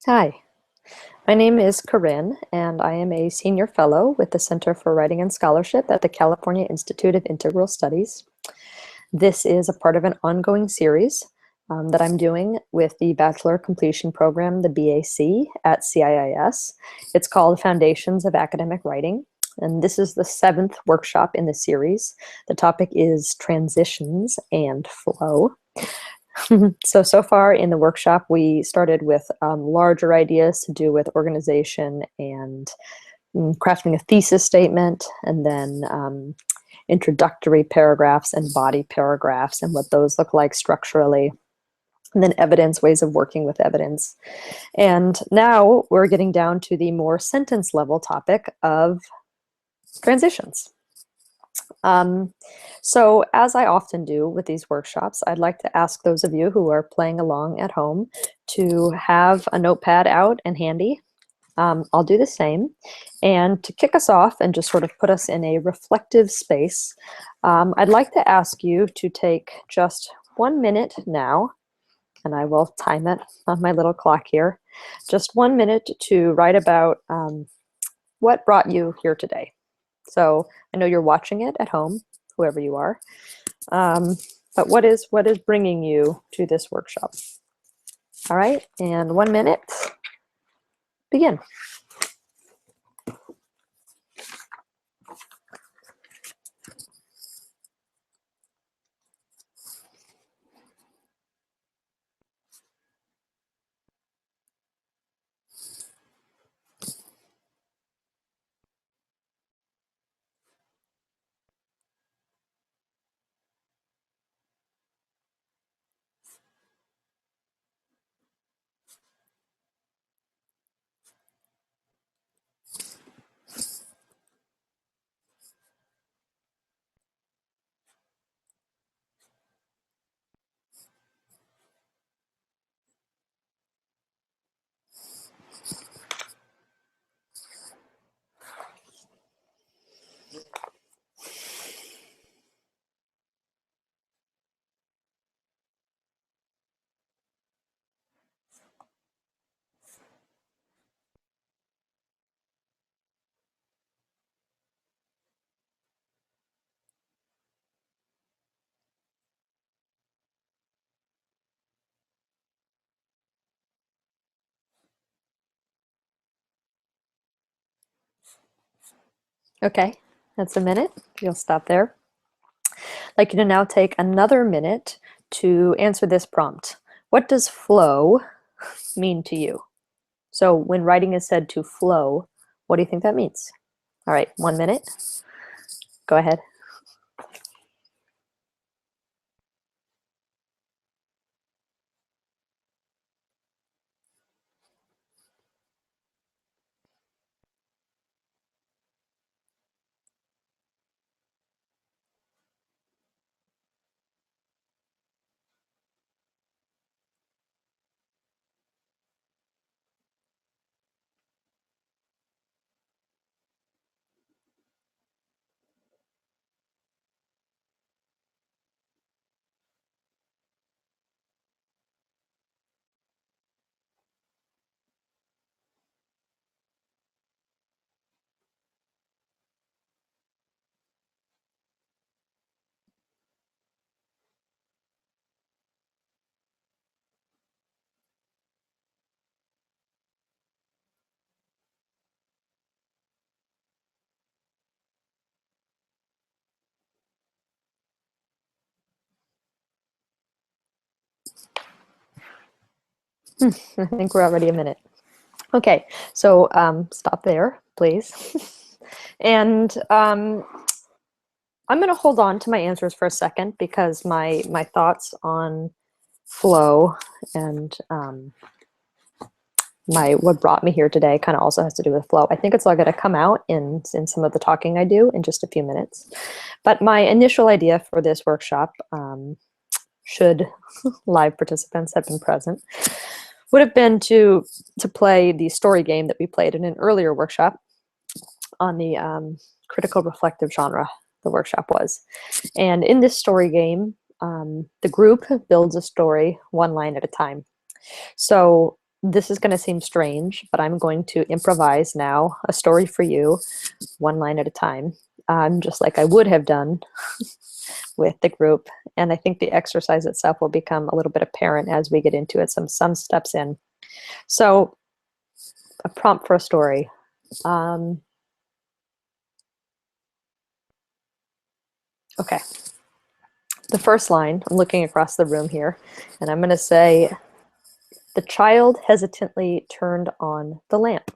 Hi, my name is Corinne, and I am a senior fellow with the Center for Writing and Scholarship at the California Institute of Integral Studies. This is a part of an ongoing series that I'm doing with the Bachelor Completion Program, the BAC, at CIIS. It's called Foundations of Academic Writing, and this is the 7th workshop in the series. The topic is Transitions and Flow. So far in the workshop, we started with larger ideas to do with organization and crafting a thesis statement, and then introductory paragraphs and body paragraphs and what those look like structurally, and then evidence, ways of working with evidence. And now we're getting down to the more sentence level topic of transitions. So as I often do with these workshops, I'd like to ask those of you who are playing along at home to have a notepad out and handy. I'll do the same. And to kick us off and just sort of put us in a reflective space, I'd like to ask you to take just 1 minute now, and I will time it on my little clock here, just 1 minute to write about what brought you here today. So I know you're watching it at home, whoever you are, but what is bringing you to this workshop? All right, and 1 minute, begin. Okay, that's a minute. You'll stop there. I'd like you to now take another minute to answer this prompt. What does flow mean to you? So when writing is said to flow, what do you think that means? All right, 1 minute. Go ahead. I think we're already a minute. Okay, so stop there, please. And I'm going to hold on to my answers for a second because my thoughts on flow and what brought me here today kind of also has to do with flow. I think it's all going to come out in some of the talking I do in just a few minutes. But my initial idea for this workshop, should live participants have been present, would have been to play the story game that we played in an earlier workshop on the critical reflective genre, the workshop was. And in this story game, the group builds a story one line at a time. So this is going to seem strange, but I'm going to improvise now a story for you, one line at a time, just like I would have done with the group. And I think the exercise itself will become a little bit apparent as we get into it, some steps in. So a prompt for a story. Okay. The first line, I'm looking across the room here, and I'm going to say, the child hesitantly turned on the lamp.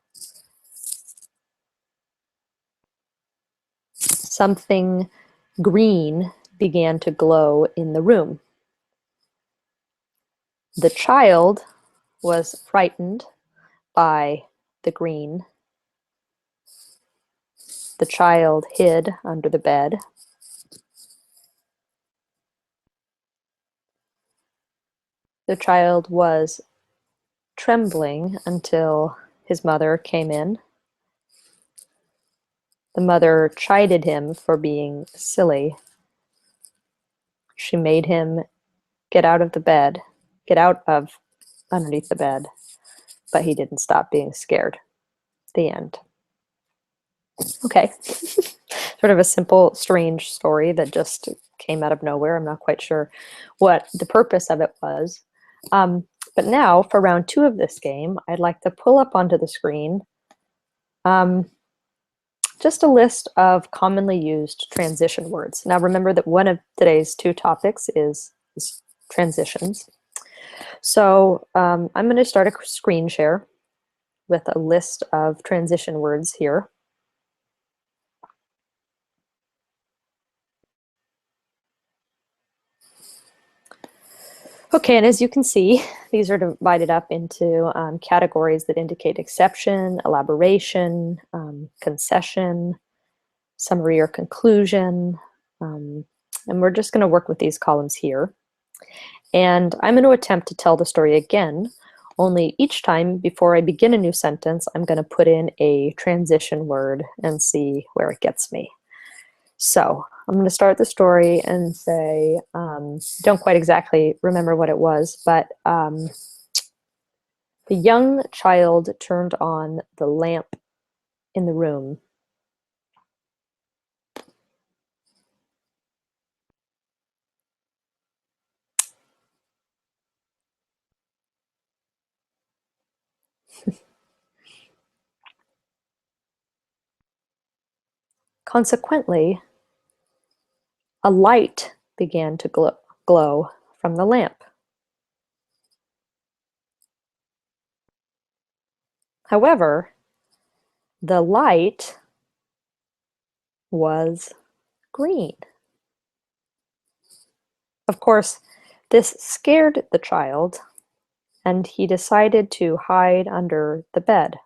Something green began to glow in the room. The child was frightened by the green. The child hid under the bed. The child was trembling until his mother came in. The mother chided him for being silly. She made him get out of the bed, get out of underneath the bed, but he didn't stop being scared. The end. Okay. Sort of a simple, strange story that just came out of nowhere. I'm not quite sure what the purpose of it was. But now for round 2 of this game, I'd like to pull up onto the screen just a list of commonly used transition words. Now remember that one of today's 2 topics is transitions. So I'm going to start a screen share with a list of transition words here. Okay, and as you can see, these are divided up into categories that indicate exception, elaboration, concession, summary or conclusion, and we're just going to work with these columns here. And I'm going to attempt to tell the story again, only each time before I begin a new sentence, I'm going to put in a transition word and see where it gets me. So I'm going to start the story and say, don't quite exactly remember what it was, but the young child turned on the lamp in the room. Consequently, a light began to glow from the lamp. However, the light was green. Of course, this scared the child, and he decided to hide under the bed.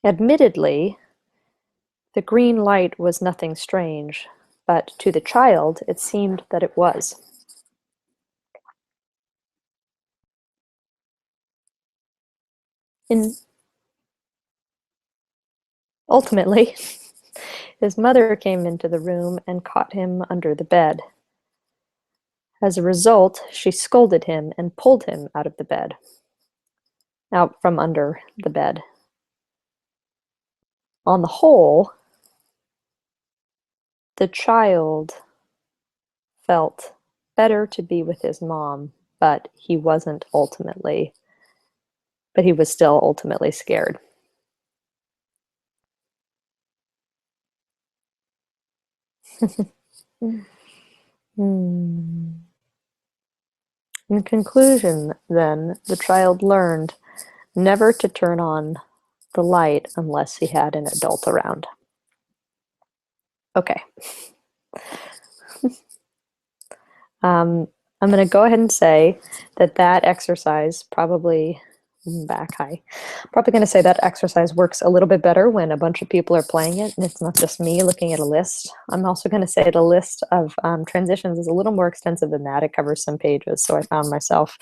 Admittedly, the green light was nothing strange, but to the child it seemed that it was. Ultimately, his mother came into the room and caught him under the bed. As a result, she scolded him and pulled him out of the bed, out from under the bed. On the whole, the child felt better to be with his mom, but he was still ultimately scared. In conclusion, then, the child learned never to turn on the light unless he had an adult around. Okay. I'm going to go ahead and say that exercise probably probably going to say that exercise works a little bit better when a bunch of people are playing it and it's not just me looking at a list. I'm also going to say the list of transitions is a little more extensive than that. It covers some pages, so I found myself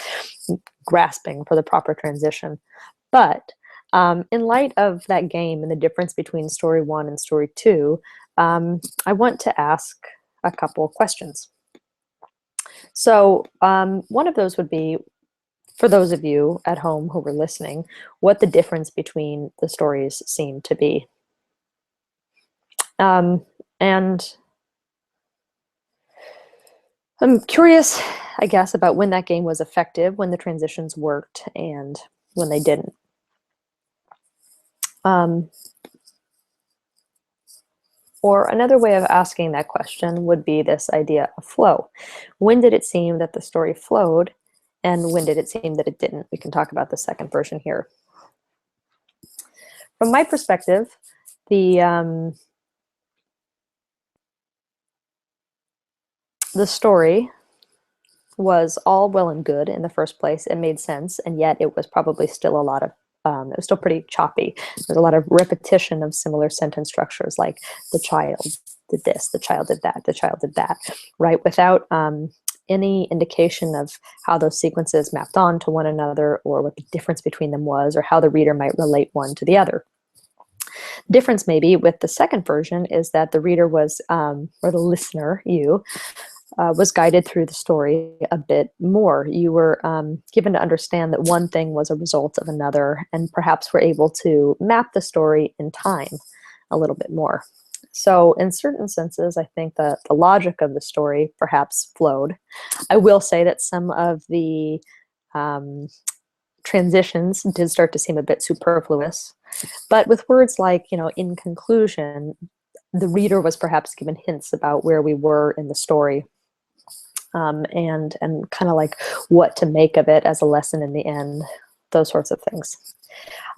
grasping for the proper transition. But in light of that game and the difference between story 1 and story 2, I want to ask a couple questions. So one of those would be, for those of you at home who were listening, what the difference between the stories seemed to be. And I'm curious, I guess, about when that game was effective, when the transitions worked, and when they didn't. Or another way of asking that question would be this idea of flow. When did it seem that the story flowed, and when did it seem that it didn't? We can talk about the second version here. From my perspective, the story was all well and good in the first place. It made sense, and yet it was probably still a lot of, it was still pretty choppy. There's a lot of repetition of similar sentence structures, like the child did this, the child did that, the child did that, right? Without any indication of how those sequences mapped on to one another, or what the difference between them was, or how the reader might relate one to the other. Difference maybe with the second version is that the reader was, or the listener, you, was guided through the story a bit more. You were given to understand that one thing was a result of another, and perhaps were able to map the story in time a little bit more. So in certain senses, I think that the logic of the story perhaps flowed. I will say that some of the transitions did start to seem a bit superfluous, but with words like, you know, in conclusion, the reader was perhaps given hints about where we were in the story, and kind of like what to make of it as a lesson in the end, those sorts of things.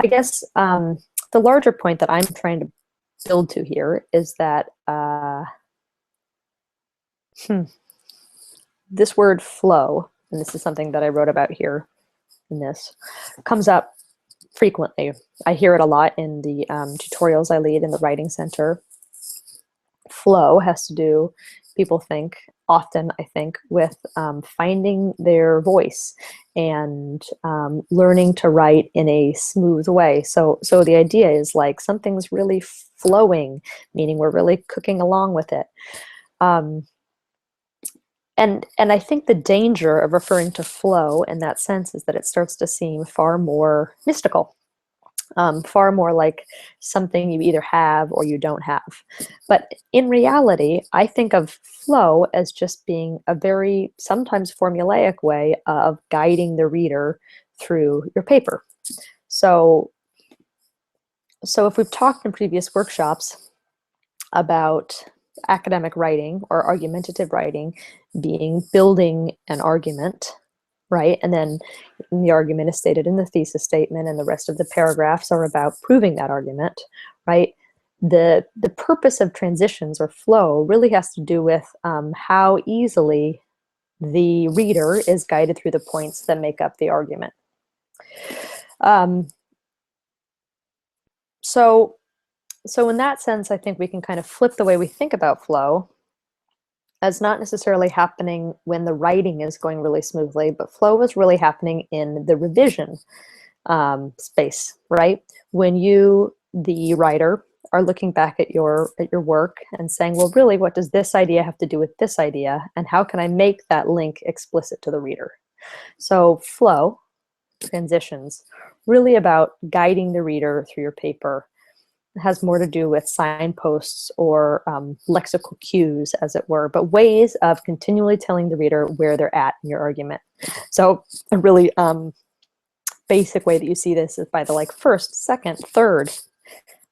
I guess the larger point that I'm trying to build to here is that this word flow, and this is something that I wrote about here in this, comes up frequently. I hear it a lot in the tutorials I lead in the Writing Center. Flow has to do, people think, often I think, with finding their voice and learning to write in a smooth way. So the idea is like something's really flowing, meaning we're really cooking along with it. And I think the danger of referring to flow in that sense is that it starts to seem far more mystical, far more like something you either have or you don't have. But in reality, I think of flow as just being a very sometimes formulaic way of guiding the reader through your paper. So if we've talked in previous workshops about academic writing or argumentative writing being building an argument, right? And then the argument is stated in the thesis statement, and the rest of the paragraphs are about proving that argument, right? The purpose of transitions or flow really has to do with how easily the reader is guided through the points that make up the argument. So in that sense, I think we can kind of flip the way we think about flow as not necessarily happening when the writing is going really smoothly, but flow is really happening in the revision space, right? When you, the writer, are looking back at your work and saying, well, really, what does this idea have to do with this idea? And how can I make that link explicit to the reader? So flow, transitions, really about guiding the reader through your paper. It has more to do with signposts or lexical cues, as it were, but ways of continually telling the reader where they're at in your argument. So a really basic way that you see this is by the like first, second, third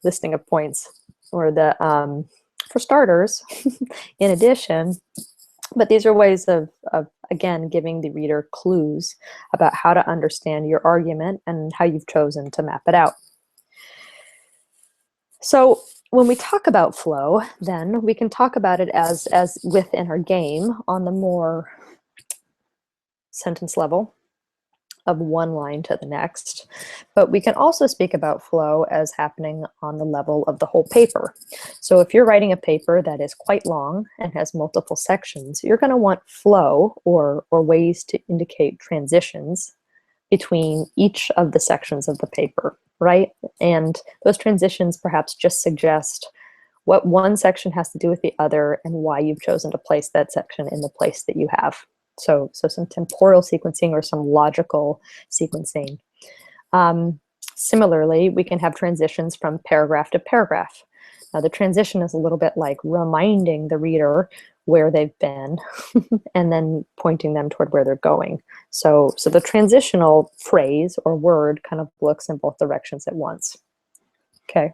listing of points, or the for starters, in addition. But these are ways of again giving the reader clues about how to understand your argument and how you've chosen to map it out. So when we talk about flow, then we can talk about it as within our game on the more sentence level of one line to the next. But we can also speak about flow as happening on the level of the whole paper. So if you're writing a paper that is quite long and has multiple sections, you're going to want flow or ways to indicate transitions between each of the sections of the paper, right? And those transitions perhaps just suggest what one section has to do with the other, and why you've chosen to place that section in the place that you have. So some temporal sequencing or some logical sequencing. Similarly, we can have transitions from paragraph to paragraph. Now, the transition is a little bit like reminding the reader where they've been and then pointing them toward where they're going. So the transitional phrase or word kind of looks in both directions at once. Okay.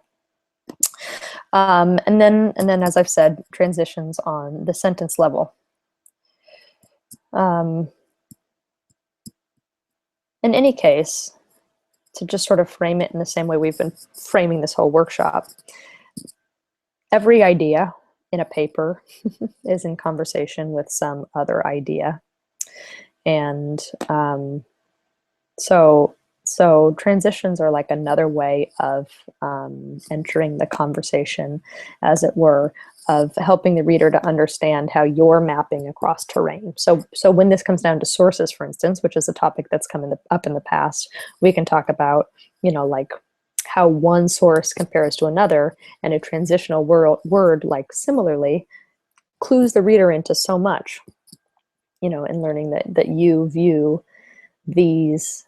And then, as I've said, transitions on the sentence level. In any case, to just sort of frame it in the same way we've been framing this whole workshop, every idea in a paper is in conversation with some other idea. And so transitions are like another way of entering the conversation, as it were, of helping the reader to understand how you're mapping across terrain. So when this comes down to sources, for instance, which is a topic that's come up in the past, we can talk about, like how one source compares to another, and a transitional word like similarly clues the reader into so much, in learning that you view these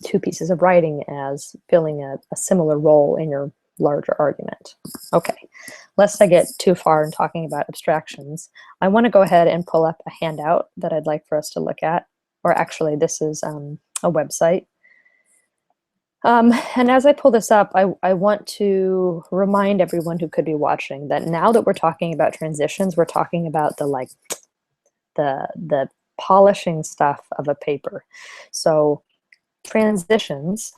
two pieces of writing as filling a similar role in your larger argument. Okay, lest I get too far in talking about abstractions, I want to go ahead and pull up a handout that I'd like for us to look at, or actually this is a website. And as I pull this up, I want to remind everyone who could be watching that now that we're talking about transitions, we're talking about the polishing stuff of a paper. So transitions,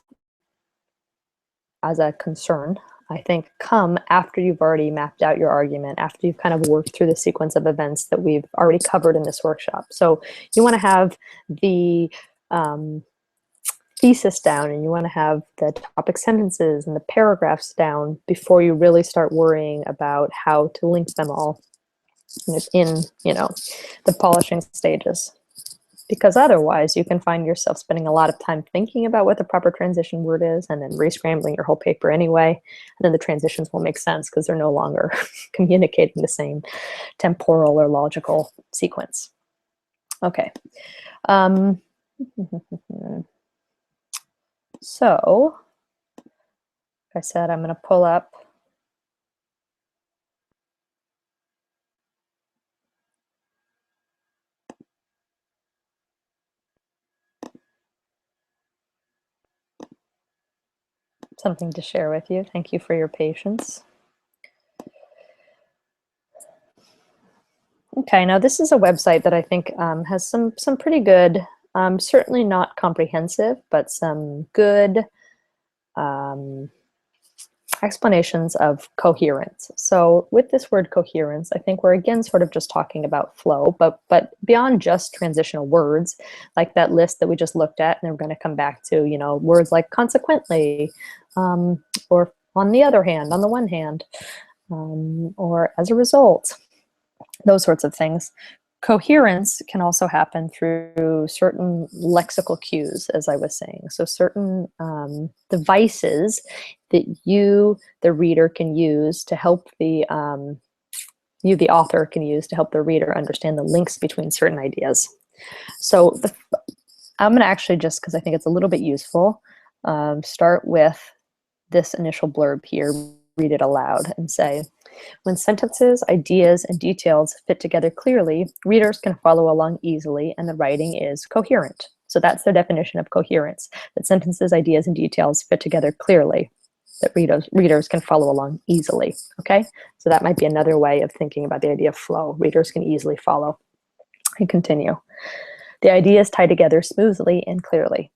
as a concern, I think, come after you've already mapped out your argument, after you've kind of worked through the sequence of events that we've already covered in this workshop. So you want to have the thesis down, and you want to have the topic sentences and the paragraphs down before you really start worrying about how to link them all in the polishing stages. Because otherwise you can find yourself spending a lot of time thinking about what the proper transition word is and then re-scrambling your whole paper anyway, and then the transitions won't make sense because they're no longer communicating the same temporal or logical sequence. Okay. So, like I said, I'm going to pull up something to share with you. Thank you for your patience. Okay, now this is a website that I think has some pretty good, certainly not comprehensive, but some good explanations of coherence. So with this word coherence, I think we're again sort of just talking about flow, but beyond just transitional words, like that list that we just looked at, and we're going to come back to, words like consequently, or on the other hand, on the one hand, or as a result, those sorts of things. Coherence can also happen through certain lexical cues, as I was saying. So certain devices that you, the reader, can use to help the author can use to help the reader understand the links between certain ideas. So I'm going to actually, just because I think it's a little bit useful, start with this initial blurb here, read it aloud, and say, when sentences, ideas, and details fit together clearly, readers can follow along easily, and the writing is coherent. So that's the definition of coherence, that sentences, ideas, and details fit together clearly, that readers can follow along easily, okay? So that might be another way of thinking about the idea of flow. Readers can easily follow. I continue. The ideas tie together smoothly and clearly.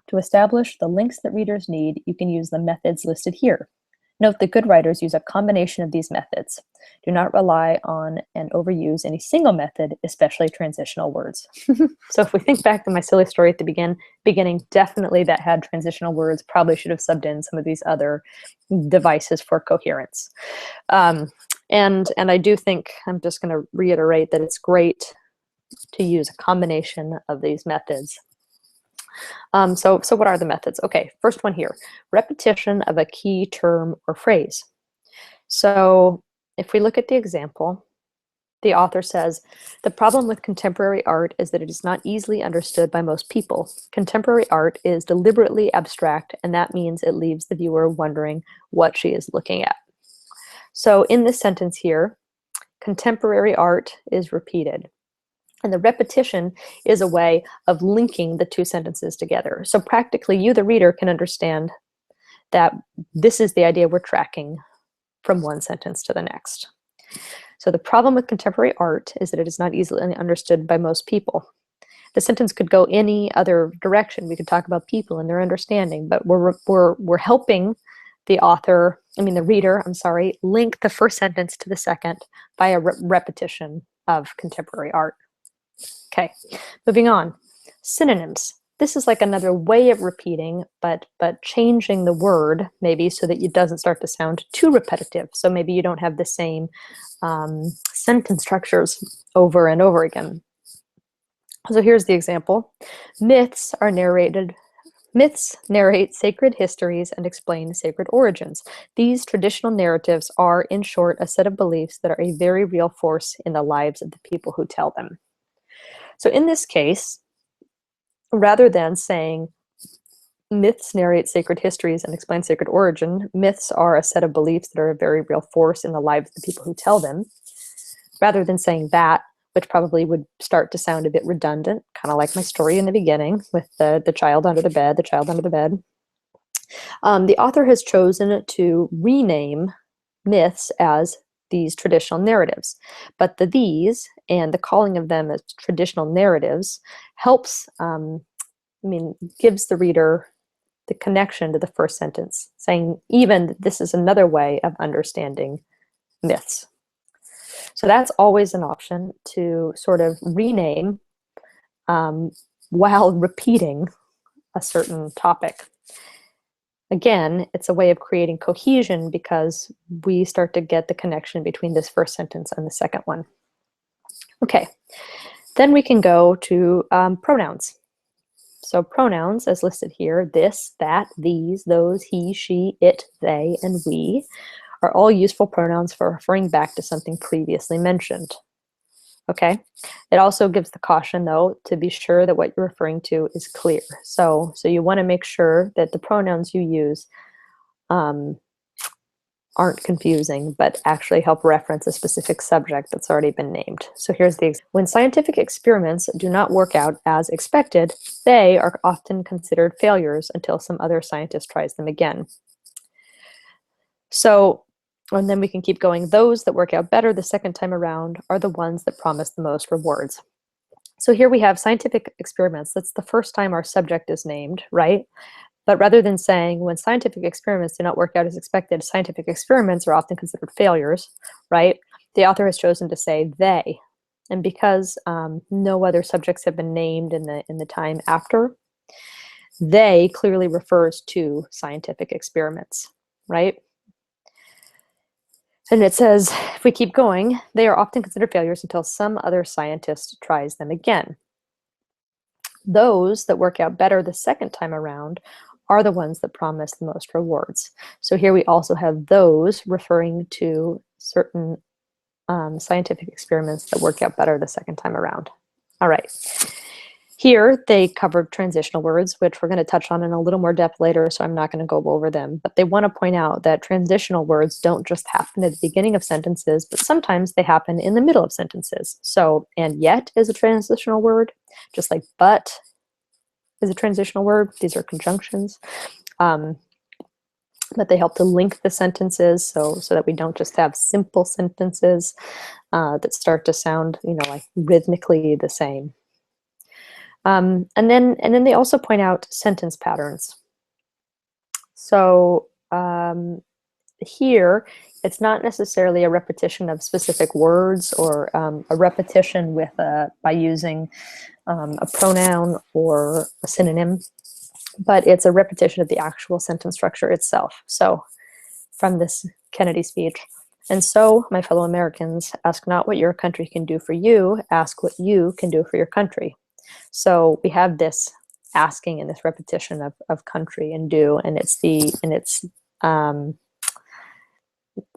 To establish the links that readers need, you can use the methods listed here. Note that good writers use a combination of these methods. Do not rely on and overuse any single method, especially transitional words. So if we think back to my silly story at the beginning, definitely that had transitional words, probably should have subbed in some of these other devices for coherence. And I do think, I'm just going to reiterate that it's great to use a combination of these methods. So what are the methods? Okay, first one here, repetition of a key term or phrase. So if we look at the example, the author says, the problem with contemporary art is that it is not easily understood by most people. Contemporary art is deliberately abstract, and that means it leaves the viewer wondering what she is looking at. So in this sentence here, contemporary art is repeated. And the repetition is a way of linking the two sentences together. So practically, you, the reader, can understand that this is the idea we're tracking from one sentence to the next. So the problem with contemporary art is that it is not easily understood by most people. The sentence could go any other direction. We could talk about people and their understanding, but we're helping the reader, link the first sentence to the second by a repetition of contemporary art. Okay, moving on. Synonyms. This is like another way of repeating, but changing the word maybe so that it doesn't start to sound too repetitive. So maybe you don't have the same sentence structures over and over again. So here's the example. Myths narrate sacred histories and explain sacred origins. These traditional narratives are, in short, a set of beliefs that are a very real force in the lives of the people who tell them. So in this case, rather than saying myths narrate sacred histories and explain sacred origin, myths are a set of beliefs that are a very real force in the lives of the people who tell them. Rather than saying that, which probably would start to sound a bit redundant, kind of like my story in the beginning with the child under the bed, the author has chosen to rename myths as these traditional narratives. But the these and the calling of them as traditional narratives helps, gives the reader the connection to the first sentence, saying even that this is another way of understanding myths. So that's always an option, to sort of rename while repeating a certain topic. Again, it's a way of creating cohesion because we start to get the connection between this first sentence and the second one. Okay, then we can go to pronouns. So pronouns, as listed here, this, that, these, those, he, she, it, they, and we, are all useful pronouns for referring back to something previously mentioned. Okay, it also gives the caution, though, to be sure that what you're referring to is clear. So you want to make sure that the pronouns you use aren't confusing, but actually help reference a specific subject that's already been named. So here's the example. When scientific experiments do not work out as expected, they are often considered failures until some other scientist tries them again. So, and then we can keep going. Those that work out better the second time around are the ones that promise the most rewards. So here we have scientific experiments. That's the first time our subject is named, right? But rather than saying when scientific experiments do not work out as expected, scientific experiments are often considered failures, right? The author has chosen to say they. And because no other subjects have been named in the time after, they clearly refers to scientific experiments, right? And it says, if we keep going, they are often considered failures until some other scientist tries them again. Those that work out better the second time around are the ones that promise the most rewards. So here we also have those referring to certain scientific experiments that work out better the second time around. All right. Here they covered transitional words, which we're going to touch on in a little more depth later, so I'm not going to go over them. But they want to point out that transitional words don't just happen at the beginning of sentences, but sometimes they happen in the middle of sentences. So, and yet is a transitional word, just like but is a transitional word. These are conjunctions. But they help to link the sentences so that we don't just have simple sentences that start to sound, like rhythmically the same. And then they also point out sentence patterns. So here, it's not necessarily a repetition of specific words or a repetition with by using a pronoun or a synonym, but it's a repetition of the actual sentence structure itself. So from this Kennedy speech, and so, my fellow Americans, ask not what your country can do for you, ask what you can do for your country. So we have this asking and this repetition of country and do, and it's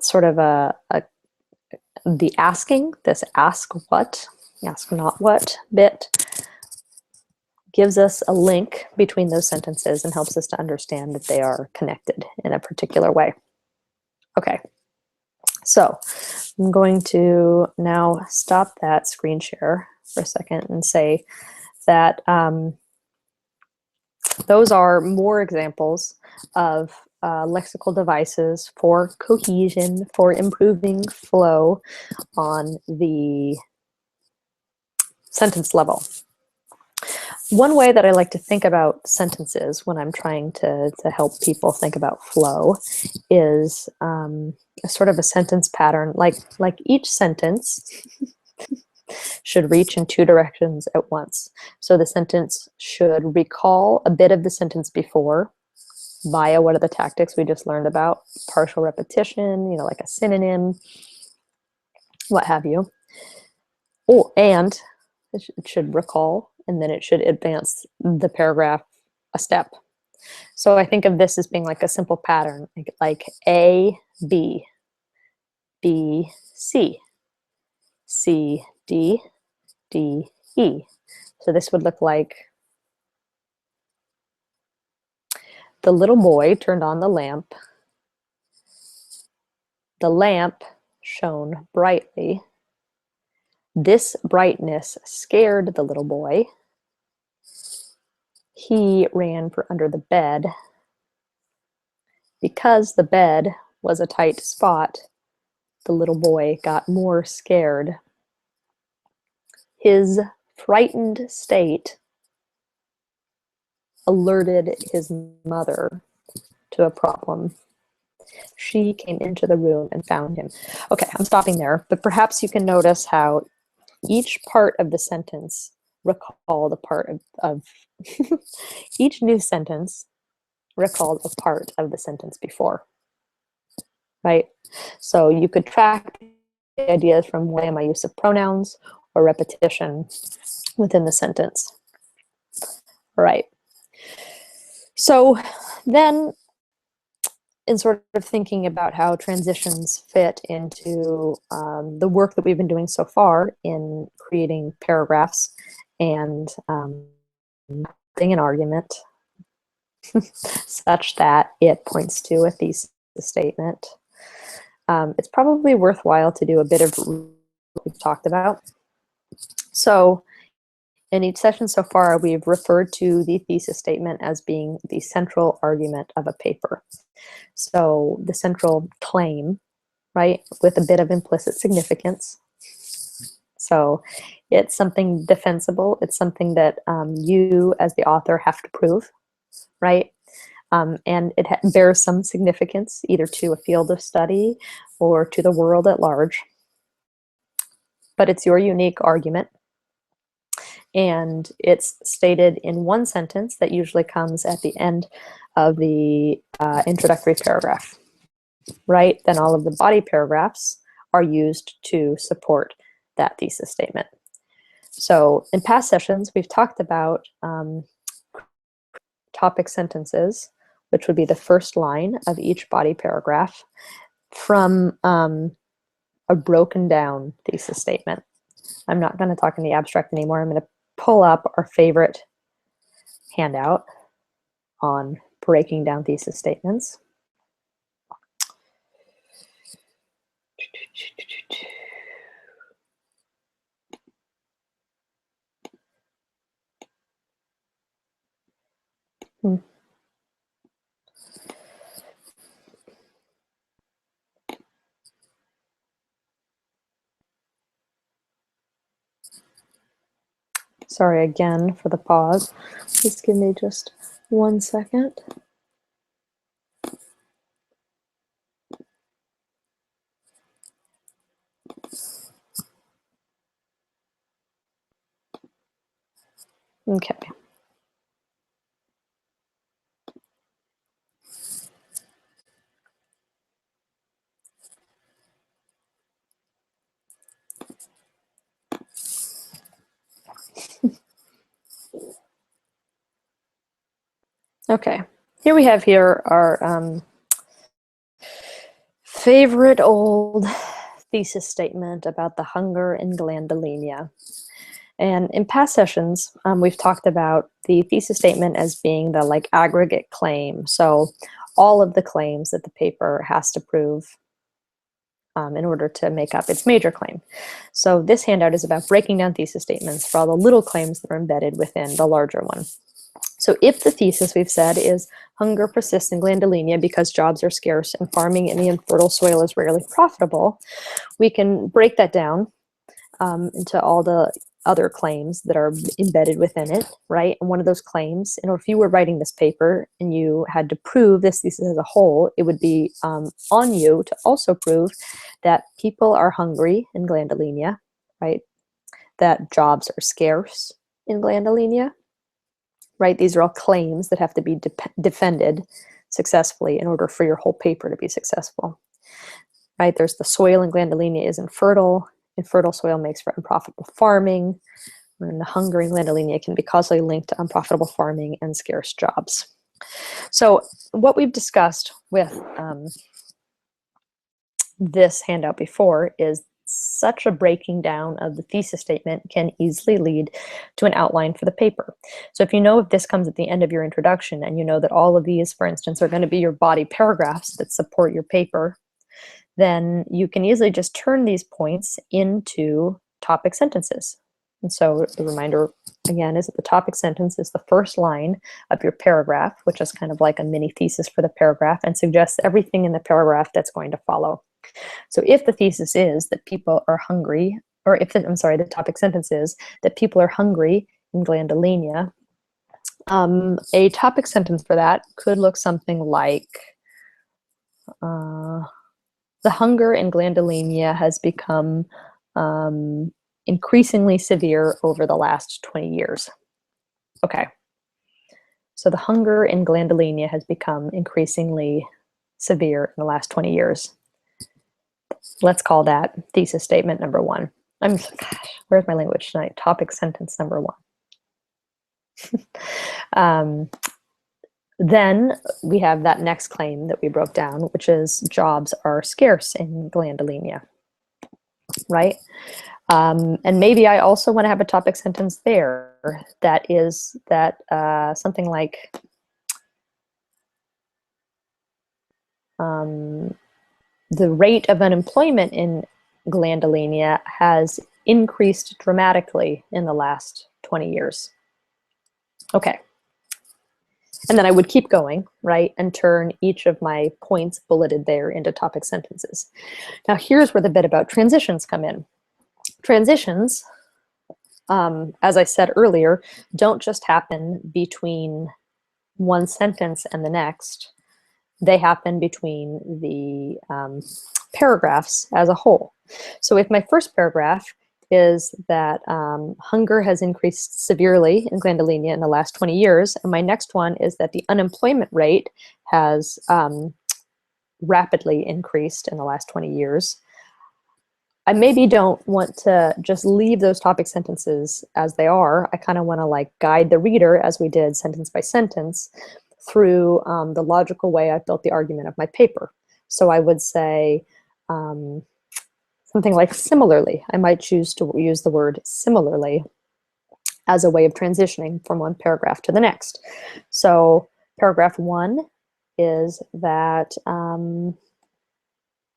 sort of a the asking, this ask not what bit, gives us a link between those sentences and helps us to understand that they are connected in a particular way. Okay, so I'm going to now stop that screen share for a second and say that those are more examples of lexical devices for cohesion, for improving flow on the sentence level. One way that I like to think about sentences when I'm trying to help people think about flow is a sort of a sentence pattern, like each sentence should reach in two directions at once. So the sentence should recall a bit of the sentence before via what are the tactics we just learned about, partial repetition, like a synonym, what have you. Oh, and it should recall, and then it should advance the paragraph a step. So I think of this as being like a simple pattern, like A, B, B, C, C, D, D, E. So this would look like the little boy turned on the lamp. The lamp shone brightly. This brightness scared the little boy. He ran for under the bed. Because the bed was a tight spot, the little boy got more scared. His frightened state alerted his mother to a problem. She came into the room and found him. Okay, I'm stopping there, but perhaps you can notice how each part of the sentence recalled a part of each new sentence recalled a part of the sentence before, right? So you could track the ideas from my use of pronouns or repetition within the sentence. All right. So then, in sort of thinking about how transitions fit into the work that we've been doing so far in creating paragraphs and building an argument such that it points to a thesis statement, it's probably worthwhile to do a bit of what we've talked about. So in each session so far, we've referred to the thesis statement as being the central argument of a paper. So the central claim, right, with a bit of implicit significance. So it's something defensible. It's something that you as the author have to prove, right? And it bears some significance either to a field of study or to the world at large. But it's your unique argument. And it's stated in one sentence that usually comes at the end of the introductory paragraph, right? Then all of the body paragraphs are used to support that thesis statement. So in past sessions, we've talked about topic sentences, which would be the first line of each body paragraph from a broken down thesis statement. I'm not going to talk in the abstract anymore. I'm going to pull up our favorite handout on breaking down thesis statements. Sorry again for the pause. Just give me just 1 second. Okay. Okay, here we have our favorite old thesis statement about the hunger in glandolenia. And in past sessions, we've talked about the thesis statement as being the like aggregate claim. So all of the claims that the paper has to prove in order to make up its major claim. So this handout is about breaking down thesis statements for all the little claims that are embedded within the larger one. So if the thesis, we've said, is hunger persists in glandolenia because jobs are scarce and farming in the infertile soil is rarely profitable, we can break that down into all the other claims that are embedded within it, right? And one of those claims, and if you were writing this paper and you had to prove this thesis as a whole, it would be on you to also prove that people are hungry in glandolenia, right? That jobs are scarce in glandolenia, right? These are all claims that have to be defended successfully in order for your whole paper to be successful, right? There's the soil in glandolenia is infertile. Infertile soil makes for unprofitable farming, and the hunger in glandolenia can be causally linked to unprofitable farming and scarce jobs. So what we've discussed with this handout before is such a breaking down of the thesis statement can easily lead to an outline for the paper. So if you know if this comes at the end of your introduction and you know that all of these, for instance, are going to be your body paragraphs that support your paper, then you can easily just turn these points into topic sentences. And so the reminder, again, is that the topic sentence is the first line of your paragraph, which is kind of like a mini thesis for the paragraph and suggests everything in the paragraph that's going to follow. So if the thesis is that people are hungry, or if the, I'm sorry, the topic sentence is that people are hungry in glandolenia, a topic sentence for that could look something like, the hunger in glandolenia has become increasingly severe over the last 20 years. Okay, so the hunger in glandolenia has become increasingly severe in the last 20 years. Let's call that thesis statement number one. Gosh, where's my language tonight? Topic sentence number one. Then we have that next claim that we broke down, which is jobs are scarce in glandolenia, right? And maybe I also want to have a topic sentence there that is that something like the rate of unemployment in glandolenia has increased dramatically in the last 20 years. Okay. And then I would keep going, right, and turn each of my points bulleted there into topic sentences. Now here's where the bit about transitions come in. Transitions, as I said earlier, don't just happen between one sentence and the next. They happen between the paragraphs as a whole. So if my first paragraph is that hunger has increased severely in glandolenia in the last 20 years, and my next one is that the unemployment rate has rapidly increased in the last 20 years, I maybe don't want to just leave those topic sentences as they are. I kind of want to like guide the reader, as we did sentence by sentence, through the logical way I built the argument of my paper. So I would say something like similarly. I might choose to use the word similarly as a way of transitioning from one paragraph to the next. So paragraph 1 is that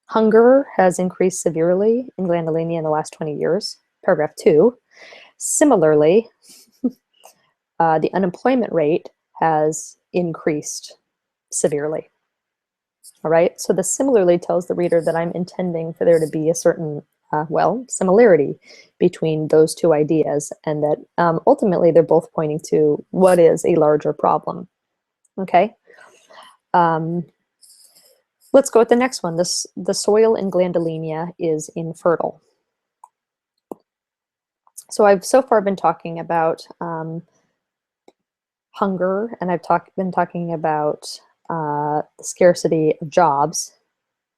hunger has increased severely in glandolenia in the last 20 years. Paragraph 2, similarly, the unemployment rate has increased severely. All right, so the similarly tells the reader that I'm intending for there to be a certain, well, similarity between those two ideas, and that ultimately they're both pointing to what is a larger problem. Okay, let's go with the next one. The soil in glandolenia is infertile. So I've so far been talking about hunger, and I've been talking about the scarcity of jobs.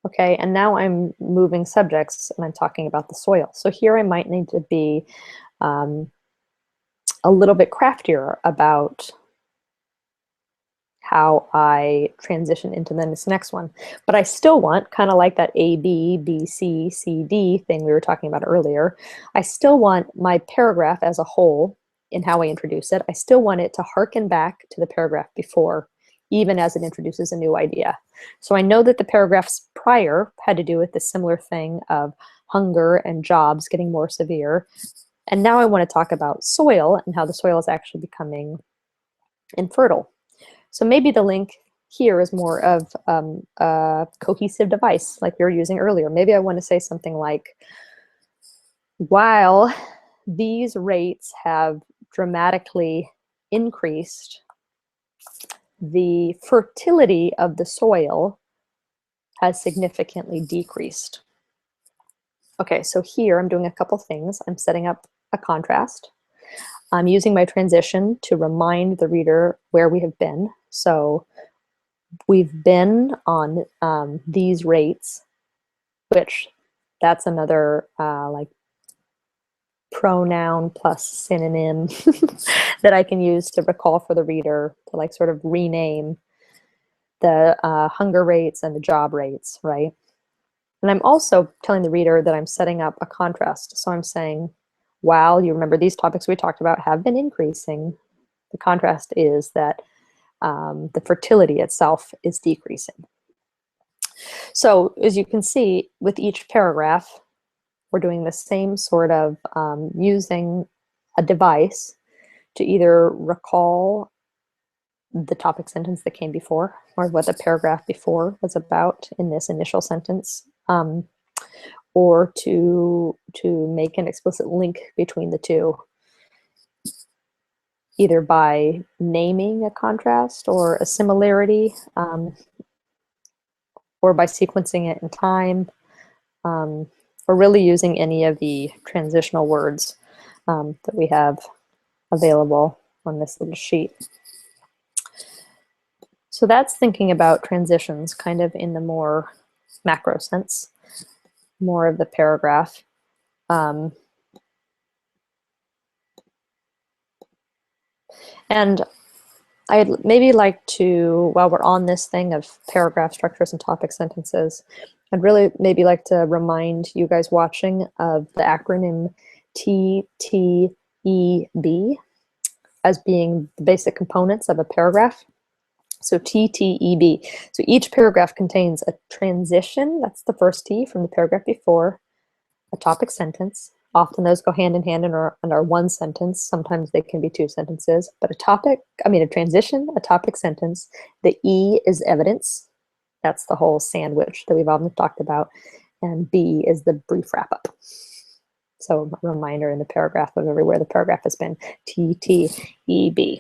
Okay, and now I'm moving subjects and I'm talking about the soil. So here I might need to be a little bit craftier about how I transition into this next one. But I still want, kind of like that A, B, B, C, C, D thing we were talking about earlier, I still want my paragraph as a whole in how I introduce it. I still want it to harken back to the paragraph before, even as it introduces a new idea. So I know that the paragraphs prior had to do with the similar thing of hunger and jobs getting more severe. And now I want to talk about soil and how the soil is actually becoming infertile. So maybe the link here is more of a cohesive device like we were using earlier. Maybe I want to say something like, while these rates have dramatically increased, the fertility of the soil has significantly decreased. Okay, so here I'm doing a couple things. I'm setting up a contrast. I'm using my transition to remind the reader where we have been. So we've been on these rates, which that's another like pronoun plus synonym that I can use to recall for the reader to like sort of rename the hunger rates and the job rates, right? And I'm also telling the reader that I'm setting up a contrast. So I'm saying, while you remember these topics we talked about have been increasing, the contrast is that the fertility itself is decreasing. So as you can see, with each paragraph, we're doing the same sort of using a device to either recall the topic sentence that came before or what the paragraph before was about in this initial sentence, or to make an explicit link between the two, either by naming a contrast or a similarity, or by sequencing it in time, or really using any of the transitional words that we have available on this little sheet. So that's thinking about transitions kind of in the more macro sense, more of the paragraph. And I'd maybe like to, while we're on this thing of paragraph structures and topic sentences, I'd really maybe like to remind you guys watching of the acronym TTEB as being the basic components of a paragraph. So TTEB. So each paragraph contains a transition, that's the first T from the paragraph before, a topic sentence. Often those go hand in hand and are one sentence. Sometimes they can be two sentences, but a transition, a topic sentence. The E is evidence. That's the whole sandwich that we've often talked about. And B is the brief wrap up. So a reminder in the paragraph of everywhere the paragraph has been, TTEB.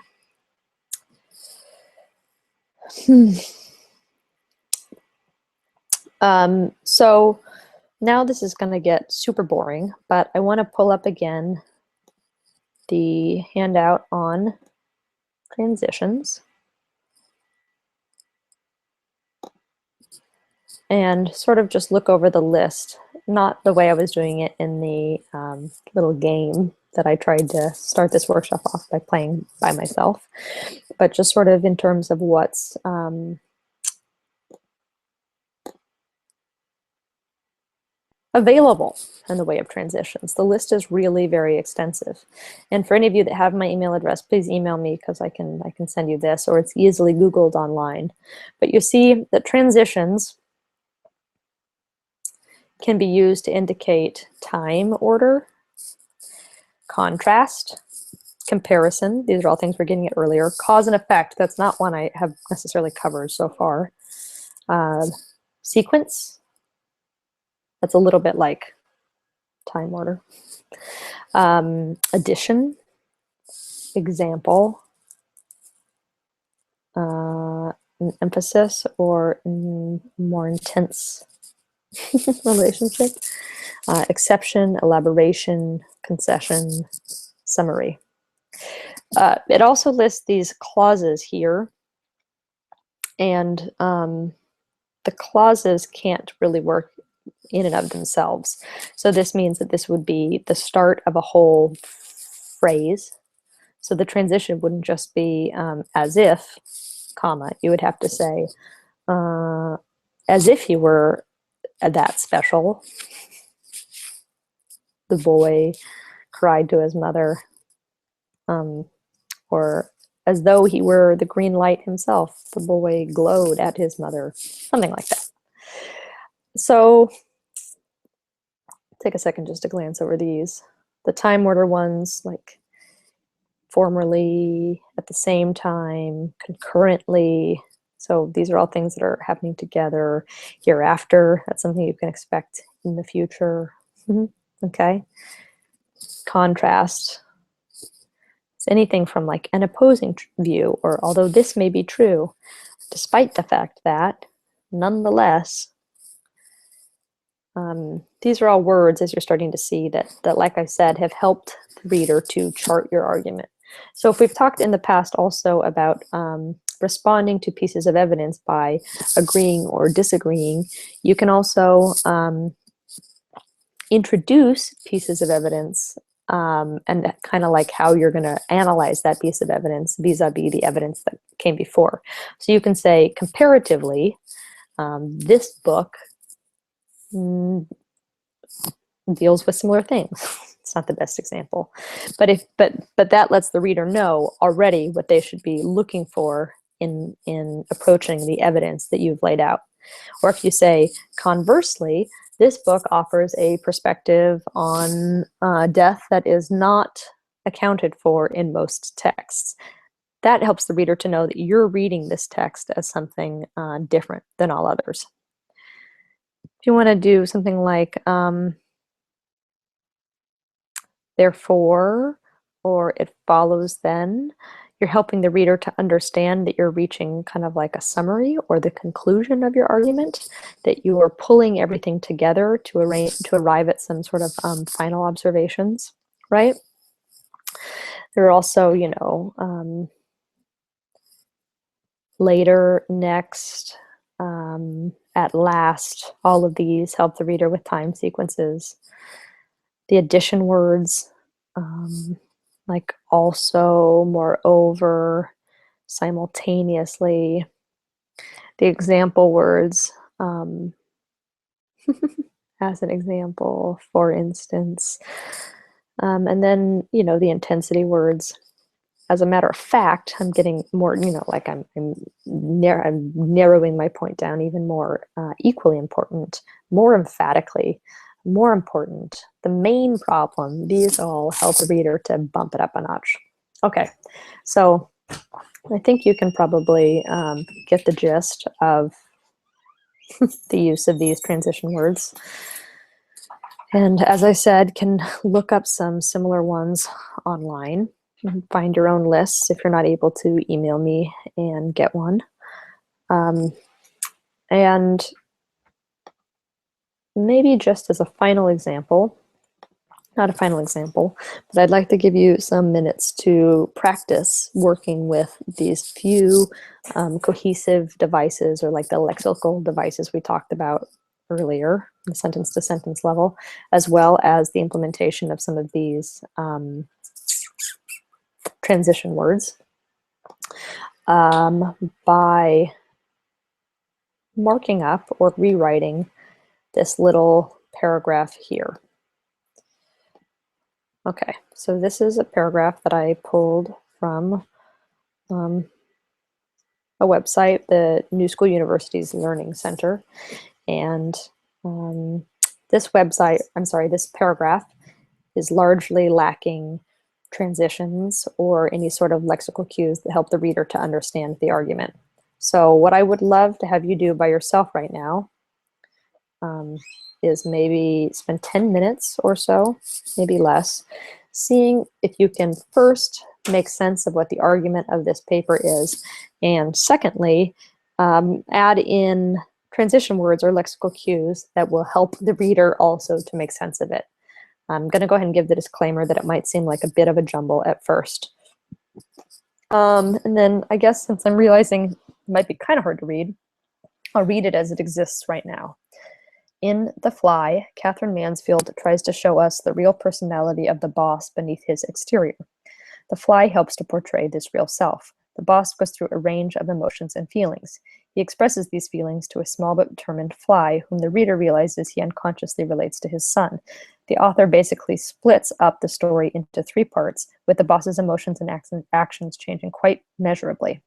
So now this is going to get super boring, but I want to pull up again the handout on transitions and sort of just look over the list, not the way I was doing it in the little game that I tried to start this workshop off by playing by myself, but just sort of in terms of what's available in the way of transitions. The list is really very extensive. And for any of you that have my email address, please email me because I can send you this, or it's easily Googled online. But you see that transitions can be used to indicate time order, contrast, comparison. These are all things we're getting at earlier. Cause and effect, that's not one I have necessarily covered so far. Sequence, that's a little bit like time order. Addition, example, an emphasis or more intense relationship, exception, elaboration, concession, summary. It also lists these clauses here, and the clauses can't really work in and of themselves. So this means that this would be the start of a whole phrase. So the transition wouldn't just be as if, comma, you would have to say, as if he were that special, the boy cried to his mother, or as though he were the green light himself, the boy glowed at his mother, something like that. So take a second just to glance over these. The time order ones, like formerly, at the same time, concurrently. So these are all things that are happening together. Hereafter, that's something you can expect in the future. Okay. Contrast. It's anything from like an opposing view, or although this may be true, despite the fact that, nonetheless. These are all words, as you're starting to see, that, like I said, have helped the reader to chart your argument. So if we've talked in the past also about responding to pieces of evidence by agreeing or disagreeing, you can also introduce pieces of evidence and kind of like how you're going to analyze that piece of evidence vis-a-vis the evidence that came before. So you can say, comparatively, this book deals with similar things. It's not the best example, but that lets the reader know already what they should be looking for in approaching the evidence that you've laid out. Or if you say, conversely, this book offers a perspective on death that is not accounted for in most texts. That helps the reader to know that you're reading this text as something different than all others. If you want to do something like therefore, or it follows then, you're helping the reader to understand that you're reaching kind of like a summary or the conclusion of your argument, that you are pulling everything together to arrive at some sort of final observations, right? There are also, you know, later, next, at last, all of these help the reader with time sequences. The addition words, like also, moreover, simultaneously. The example words, as an example, for instance. And then, you know, the intensity words. As a matter of fact, I'm getting more, you know, like I'm narrowing my point down even more. Equally important, more emphatically, more important, the main problem. These all help the reader to bump it up a notch. Okay, so I think you can probably get the gist of the use of these transition words. And as I said, can look up some similar ones online. Find your own lists if you're not able to email me and get one. And maybe just as a final example, not a final example, but I'd like to give you some minutes to practice working with these few cohesive devices, or like the lexical devices we talked about earlier, the sentence-to-sentence level, as well as the implementation of some of these transition words by marking up or rewriting this little paragraph here. Okay, so this is a paragraph that I pulled from a website, the New School University's Learning Center. And this paragraph is largely lacking transitions or any sort of lexical cues that help the reader to understand the argument. So what I would love to have you do by yourself right now is maybe spend 10 minutes or so, maybe less, seeing if you can first make sense of what the argument of this paper is, and secondly, add in transition words or lexical cues that will help the reader also to make sense of it. I'm going to go ahead and give the disclaimer that it might seem like a bit of a jumble at first. And then I guess since I'm realizing it might be kind of hard to read, I'll read it as it exists right now. In The Fly, Katherine Mansfield tries to show us the real personality of the boss beneath his exterior. The Fly helps to portray this real self. The boss goes through a range of emotions and feelings. He expresses these feelings to a small but determined fly, whom the reader realizes he unconsciously relates to his son. The author basically splits up the story into three parts, with the boss's emotions and actions changing quite measurably.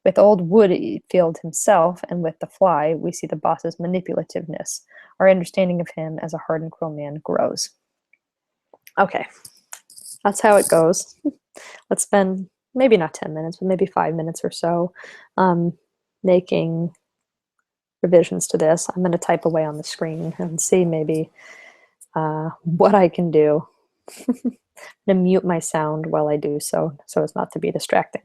With old Woodfield himself and with the fly, we see the boss's manipulativeness. Our understanding of him as a hard and cruel man grows. Okay, that's how it goes. Let's spend maybe not 10 minutes, but maybe 5 minutes or so making revisions to this. I'm going to type away on the screen and see maybe what I can do. I'm going to mute my sound while I do so as not to be distracting.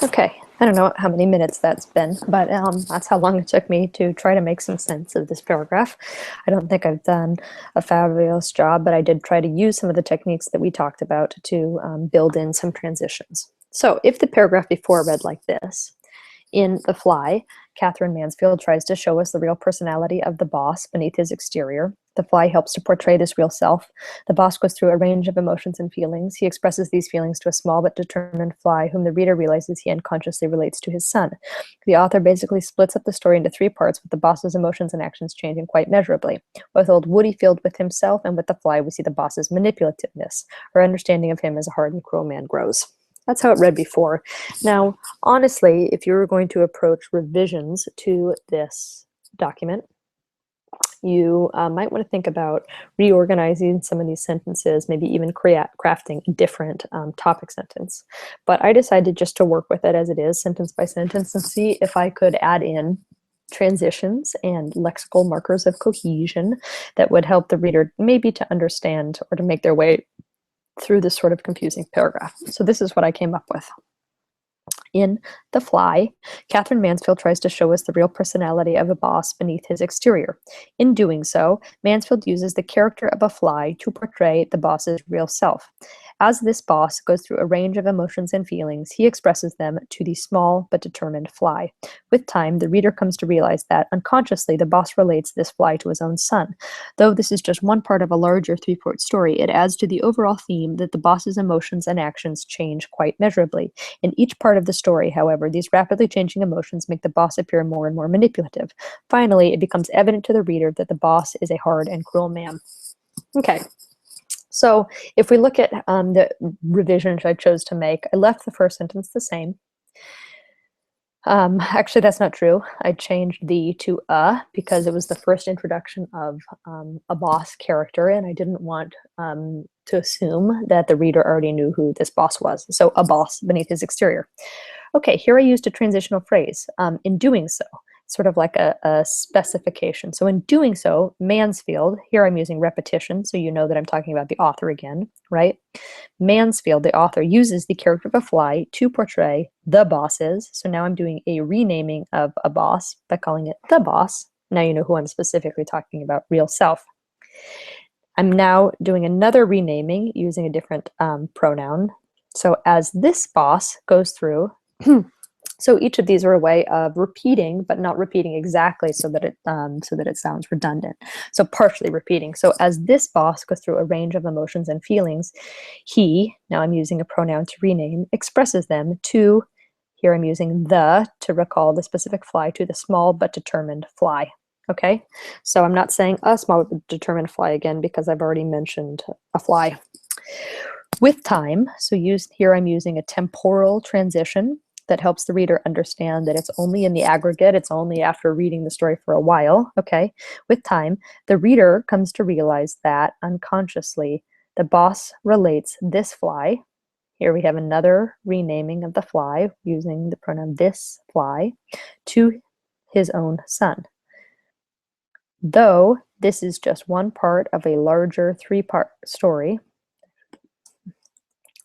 Okay, I don't know how many minutes that's been, but that's how long it took me to try to make some sense of this paragraph. I don't think I've done a fabulous job, but I did try to use some of the techniques that we talked about to build in some transitions. So if the paragraph before read like this, in The Fly, Catherine Mansfield tries to show us the real personality of the boss beneath his exterior. The Fly helps to portray this real self. The boss goes through a range of emotions and feelings. He expresses these feelings to a small but determined Fly, whom the reader realizes he unconsciously relates to his son. The author basically splits up the story into three parts, with the boss's emotions and actions changing quite measurably. With old Woody filled with himself, and with the Fly, we see the boss's manipulativeness. Our understanding of him as a hard and cruel man grows. That's how it read before. Now, honestly, if you were going to approach revisions to this document, you might want to think about reorganizing some of these sentences, maybe even crafting a different topic sentence. But I decided just to work with it as it is, sentence by sentence, and see if I could add in transitions and lexical markers of cohesion that would help the reader maybe to understand or to make their way through this sort of confusing paragraph. So this is what I came up with. In The Fly, Catherine Mansfield tries to show us the real personality of a boss beneath his exterior. In doing so, Mansfield uses the character of a fly to portray the boss's real self. As this boss goes through a range of emotions and feelings, he expresses them to the small but determined Fly. With time, the reader comes to realize that, unconsciously, the boss relates this Fly to his own son. Though this is just one part of a larger three-part story, it adds to the overall theme that the boss's emotions and actions change quite measurably. In each part of the story, however, these rapidly changing emotions make the boss appear more and more manipulative. Finally, it becomes evident to the reader that the boss is a hard and cruel man. Okay, so if we look at the revisions I chose to make, I left the first sentence the same. Actually, that's not true. I changed the to because it was the first introduction of a boss character, and I didn't want to assume that the reader already knew who this boss was. So a boss beneath his exterior. Okay, here I used a transitional phrase. In doing so, sort of like a specification. So in doing so, Mansfield, here I'm using repetition, so you know that I'm talking about the author again, right? Mansfield, the author, uses the character of a fly to portray the bosses. So now I'm doing a renaming of a boss by calling it the boss. Now you know who I'm specifically talking about, real self. I'm now doing another renaming using a different pronoun. So as this boss goes through, so each of these are a way of repeating, but not repeating exactly so that it sounds redundant. So partially repeating. So as this boss goes through a range of emotions and feelings, he, now I'm using a pronoun to rename, expresses them to, here I'm using the to recall the specific Fly, to the small but determined Fly. Okay, so I'm not saying a small but determined Fly again because I've already mentioned a fly. With time, so here I'm using a temporal transition that helps the reader understand that it's only in the aggregate, it's only after reading the story for a while, okay? With time, the reader comes to realize that, unconsciously, the boss relates this Fly, here we have another renaming of the Fly, using the pronoun this Fly, to his own son. Though this is just one part of a larger three-part story,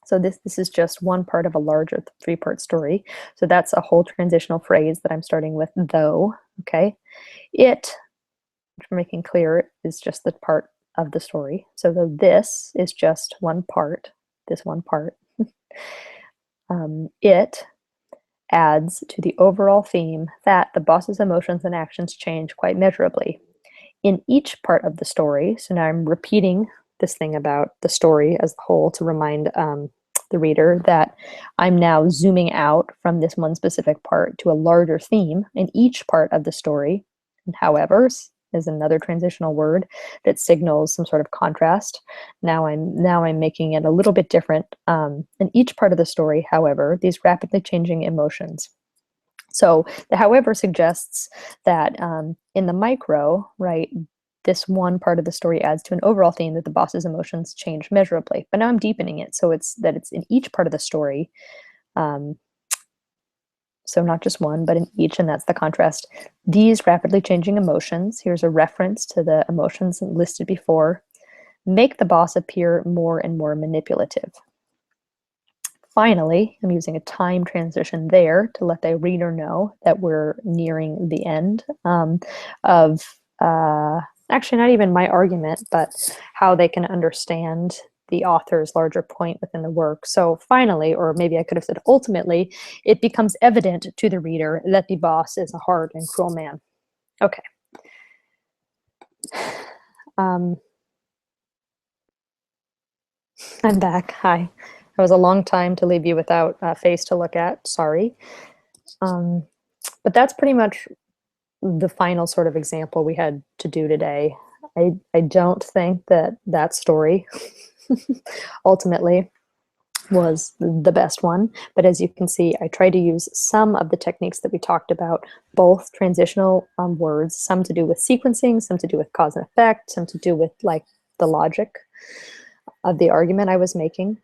so this is just one part of a larger three-part story. So that's a whole transitional phrase that I'm starting with, though, okay? It, which we're making clear, is just the part of the story. So this is just one part, this one part. It adds to the overall theme that the boss's emotions and actions change quite measurably. In each part of the story, so now I'm repeating this thing about the story as a whole to remind the reader that I'm now zooming out from this one specific part to a larger theme in each part of the story. And however is another transitional word that signals some sort of contrast. Now I'm making it a little bit different. In each part of the story, however, these rapidly changing emotions. So the however suggests that in the micro, right, this one part of the story adds to an overall theme that the boss's emotions change measurably. But now I'm deepening it, so it's in each part of the story. So not just one, but in each, and that's the contrast. These rapidly changing emotions, here's a reference to the emotions listed before, make the boss appear more and more manipulative. finally, I'm using a time transition there to let the reader know that we're nearing the end of actually not even my argument, but how they can understand the author's larger point within the work. So finally, or maybe I could have said ultimately, it becomes evident to the reader that the boss is a hard and cruel man. Okay. I'm back. Hi. It was a long time to leave you without a face to look at. Sorry. But that's pretty much the final sort of example we had to do today. I don't think that that story ultimately was the best one, but as you can see, I try to use some of the techniques that we talked about, both transitional words, some to do with sequencing, some to do with cause and effect, some to do with like the logic of the argument I was making,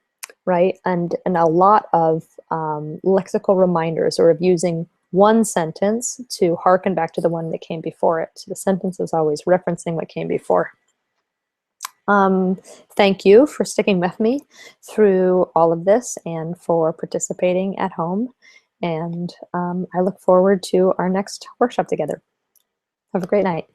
right? And a lot of lexical reminders, or of using one sentence to harken back to the one that came before it. So the sentence is always referencing what came before. Thank you for sticking with me through all of this and for participating at home. And I look forward to our next workshop together. Have a great night.